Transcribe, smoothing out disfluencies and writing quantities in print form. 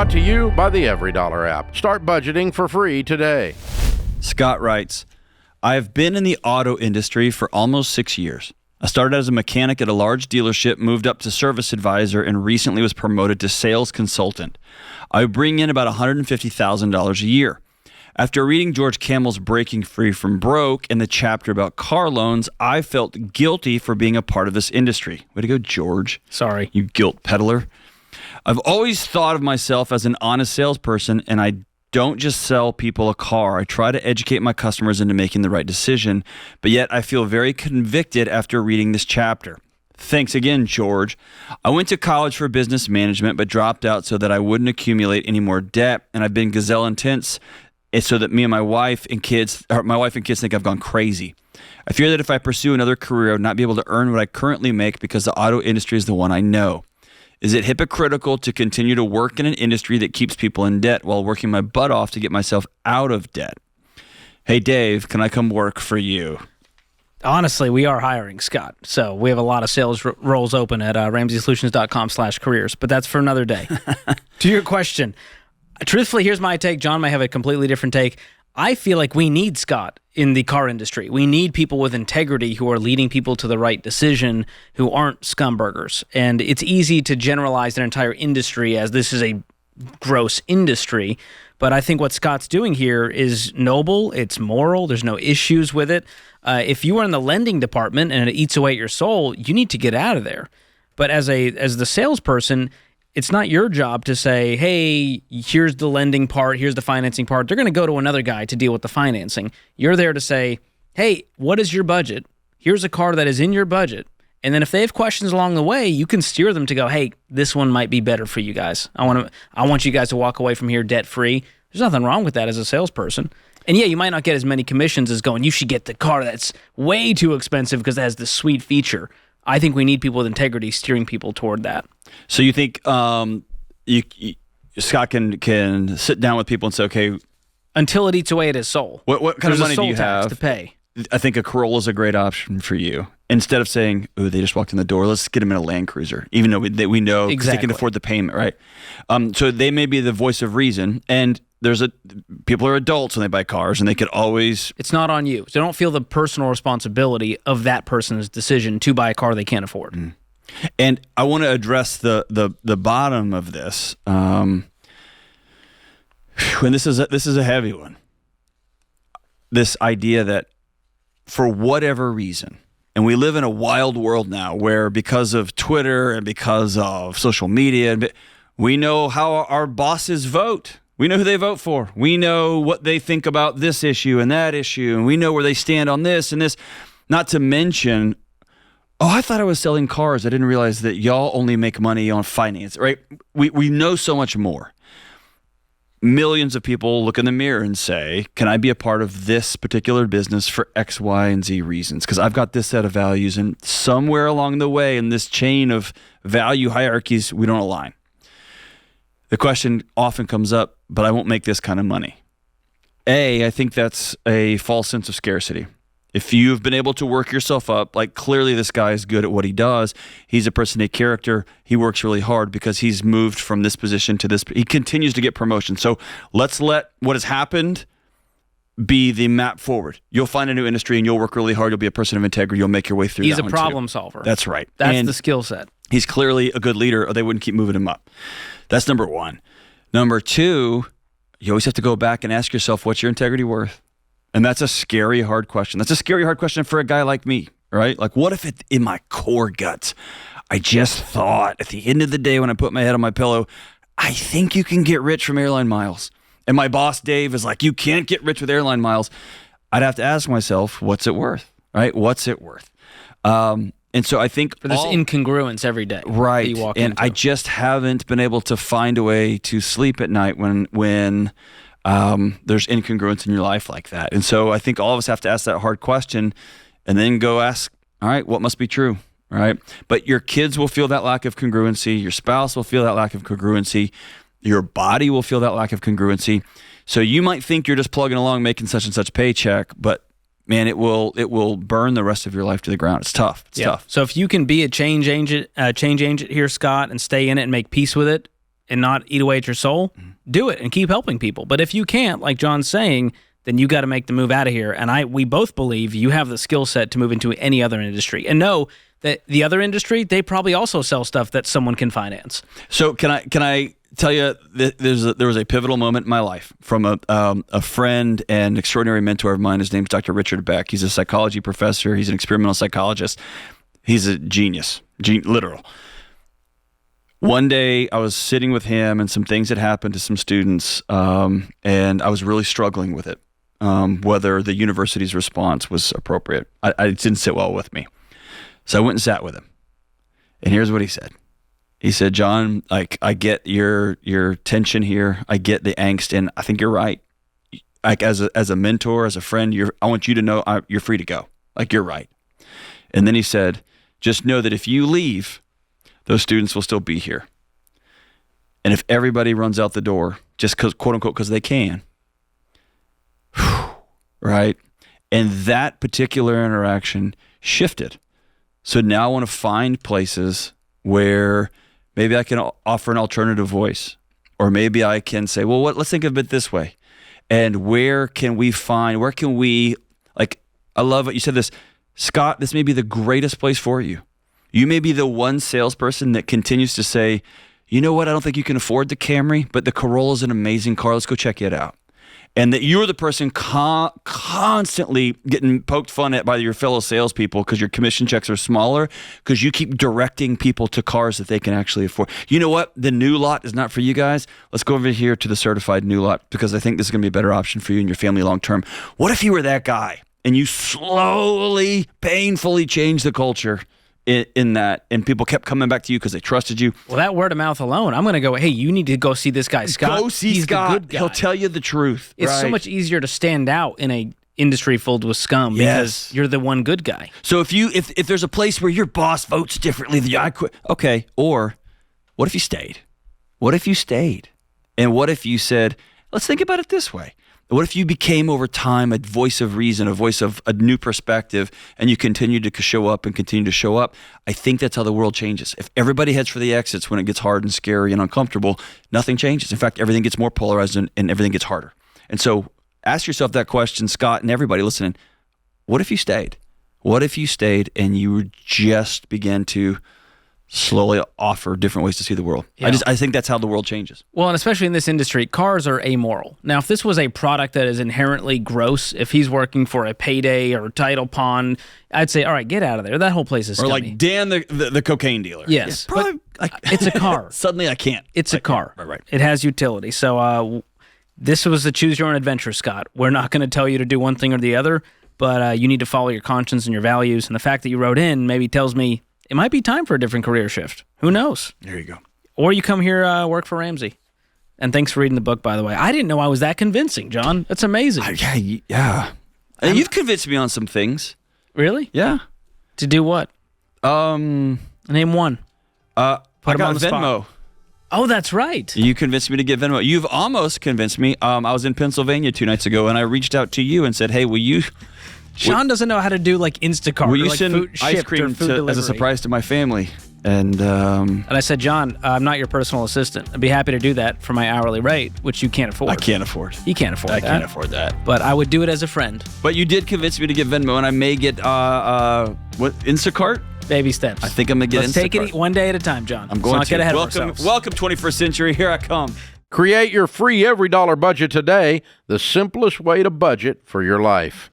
Brought to you by the Every Dollar app. Start budgeting for free today. Scott writes, I have been in the auto industry for almost 6 years. I started as a mechanic at a large dealership, moved up to service advisor, and recently was promoted to sales consultant. I bring in about $150,000 a year. After reading George Campbell's Breaking Free from Broke and the chapter about car loans, I felt guilty for being a part of this industry. Way to go, George. Sorry. You guilt peddler. I've always thought of myself as an honest salesperson, and I don't just sell people a car. I try to educate my customers into making the right decision, but yet I feel very convicted after reading this chapter. Thanks again, George. I went to college for business management, but dropped out so that I wouldn't accumulate any more debt, and I've been gazelle intense so that my wife and kids think I've gone crazy. I fear that if I pursue another career, I would not be able to earn what I currently make because the auto industry is the one I know. Is it hypocritical to continue to work in an industry that keeps people in debt while working my butt off to get myself out of debt? Hey, Dave, can I come work for you? Honestly, we are hiring, Scott. So we have a lot of sales roles open at RamseySolutions.com/careers, but that's for another day. To your question, truthfully, here's my take. John may have a completely different take. I feel like we need Scott in the car industry. We need people with integrity who are leading people to the right decision, who aren't scumburgers. And it's easy to generalize an entire industry as this is a gross industry. But I think what Scott's doing here is noble. It's moral. There's no issues with it. If you are in the lending department and it eats away at your soul, you need to get out of there. But as the salesperson, it's not your job to say, hey, here's the lending part, here's the financing part. They're going to go to another guy to deal with the financing. You're there to say, hey, what is your budget? Here's a car that is in your budget. And then if they have questions along the way, you can steer them to go, hey, this one might be better for you guys. I want you guys to walk away from here debt-free. There's nothing wrong with that as a salesperson. And yeah, you might not get as many commissions as going, you should get the car that's way too expensive because it has this sweet feature. I think we need people with integrity steering people toward that. So you think Scott can sit down with people and say, okay, until it eats away at his soul. What kind of money do you have to pay? I think a Corolla is a great option for you. Instead of saying, "Oh, they just walked in the door. Let's get them in a Land Cruiser," even though we know exactly. They can afford the payment, right? So they may be the voice of reason, and people are adults when they buy cars, and they could always. It's not on you. So don't feel the personal responsibility of that person's decision to buy a car they can't afford. Mm. And I want to address the bottom of this. And this is a heavy one. This idea that for whatever reason, and we live in a wild world now where because of Twitter and because of social media, we know how our bosses vote. We know who they vote for. We know what they think about this issue and that issue, and we know where they stand on this and this. Not to mention, I thought I was selling cars. I didn't realize that y'all only make money on finance, right? We know so much more. Millions of people look in the mirror and say, can I be a part of this particular business for X, Y, and Z reasons? Because I've got this set of values, and somewhere along the way in this chain of value hierarchies, we don't align. The question often comes up, but I won't make this kind of money. I think that's a false sense of scarcity. If you've been able to work yourself up, like clearly this guy is good at what he does, he's a person, a character, he works really hard because he's moved from this position to this. He continues to get promotion. So let's let what has happened be the map forward. You'll find a new industry and you'll work really hard. You'll be a person of integrity. You'll make your way through. He's that a problem solver. That's right. That's the skill set. He's clearly a good leader or they wouldn't keep moving him up. That's number one. Number two, you always have to go back and ask yourself, what's your integrity worth? And that's a scary, hard question. That's a scary, hard question for a guy like me, right? Like, what if in my core guts, I just thought at the end of the day when I put my head on my pillow, I think you can get rich from airline miles. And my boss, Dave, is like, you can't get rich with airline miles. I'd have to ask myself, what's it worth, right? What's it worth? And so I think for this incongruence every day, right? That you walk and into. I just haven't been able to find a way to sleep at night when there's incongruence in your life like that. And so I think all of us have to ask that hard question and then go ask, all right, what must be true, right? But your kids will feel that lack of congruency. Your spouse will feel that lack of congruency. Your body will feel that lack of congruency. So you might think you're just plugging along making such and such paycheck, but man, it will burn the rest of your life to the ground. It's tough. It's tough. So if you can be a change agent here, Scott, and stay in it and make peace with it, and not eat away at your soul, do it and keep helping people. But if you can't, like John's saying, then you got to make the move out of here. And we both believe you have the skill set to move into any other industry. And know that the other industry, they probably also sell stuff that someone can finance. So can I tell you that there was a pivotal moment in my life from a friend and extraordinary mentor of mine. His name is Dr. Richard Beck. He's a psychology professor. He's an experimental psychologist. He's a genius, literal. One day I was sitting with him and some things had happened to some students, and I was really struggling with it, whether the university's response was appropriate. It didn't sit well with me. So I went and sat with him. And here's what he said. He said, John, like, I get your tension here. I get the angst, and I think you're right. Like, as a mentor, as a friend, I want you to know you're free to go. Like, you're right. And then he said, just know that if you leave, those students will still be here. And if everybody runs out the door, just because, quote unquote, because they can, right? And that particular interaction shifted. So now I want to find places where maybe I can offer an alternative voice, or maybe I can say, well, let's think of it this way. And where can we, like, I love what you said this, Scott, this may be the greatest place for you. You may be the one salesperson that continues to say, you know what, I don't think you can afford the Camry, but the Corolla is an amazing car. Let's go check it out. And that you're the person constantly getting poked fun at by your fellow salespeople because your commission checks are smaller because you keep directing people to cars that they can actually afford. You know what? The new lot is not for you guys. Let's go over here to the certified new lot because I think this is going to be a better option for you and your family long term. What if you were that guy and you slowly, painfully changed the culture in that, and people kept coming back to you because they trusted you? Well, that word of mouth alone, I'm going to go, hey, you need to go see this guy, Scott. Go see He's Scott. The good guy. He'll tell you the truth. It's right? so much easier to stand out in a industry filled with scum because you're the one good guy. So if there's a place where your boss votes differently than you, I quit. Okay, or what if you stayed? What if you stayed? And what if you said, let's think about it this way. What if you became over time a voice of reason, a voice of a new perspective, and you continued to show up and continue to show up? I think that's how the world changes. If everybody heads for the exits when it gets hard and scary and uncomfortable, nothing changes. In fact, everything gets more polarized and everything gets harder. And so ask yourself that question, Scott, and everybody listening. What if you stayed? What if you stayed and you just began to slowly offer different ways to see the world? Yeah. I think that's how the world changes. Well, and especially in this industry, cars are amoral. Now, if this was a product that is inherently gross, if he's working for a Payday or Title Pawn, I'd say, all right, get out of there. That whole place is scummy. Or like Dan, the cocaine dealer. Yes. Yeah, probably, it's a car. Suddenly I can't. It's a car. Right. It has utility. So this was a choose your own adventure, Scott. We're not going to tell you to do one thing or the other, but you need to follow your conscience and your values. And the fact that you wrote in maybe tells me it might be time for a different career shift. Who knows? There you go. Or you come here, work for Ramsey. And thanks for reading the book, by the way. I didn't know I was that convincing, John. That's amazing. Yeah. You've convinced me on some things. Really? Yeah. To do what? Name one. I got on the Venmo. spot. Oh, that's right. You convinced me to get Venmo. You've almost convinced me. I was in Pennsylvania 2 nights ago, and I reached out to you and said, hey, will you... Sean doesn't know how to do like Instacart will you or like send food ice shipped or cream food delivery. as a surprise to my family? And I said, John, I'm not your personal assistant. I'd be happy to do that for my hourly rate, which you can't afford. I can't afford. You can't afford that. I can't afford that. But I would do it as a friend. But you did convince me to get Venmo, and I may get Instacart? Baby steps. I think I'm going to get Let's Instacart. take it one day at a time, John. I'm going Let's to. not get ahead of ourselves. Welcome 21st century. Here I come. Create your free every dollar budget today, the simplest way to budget for your life.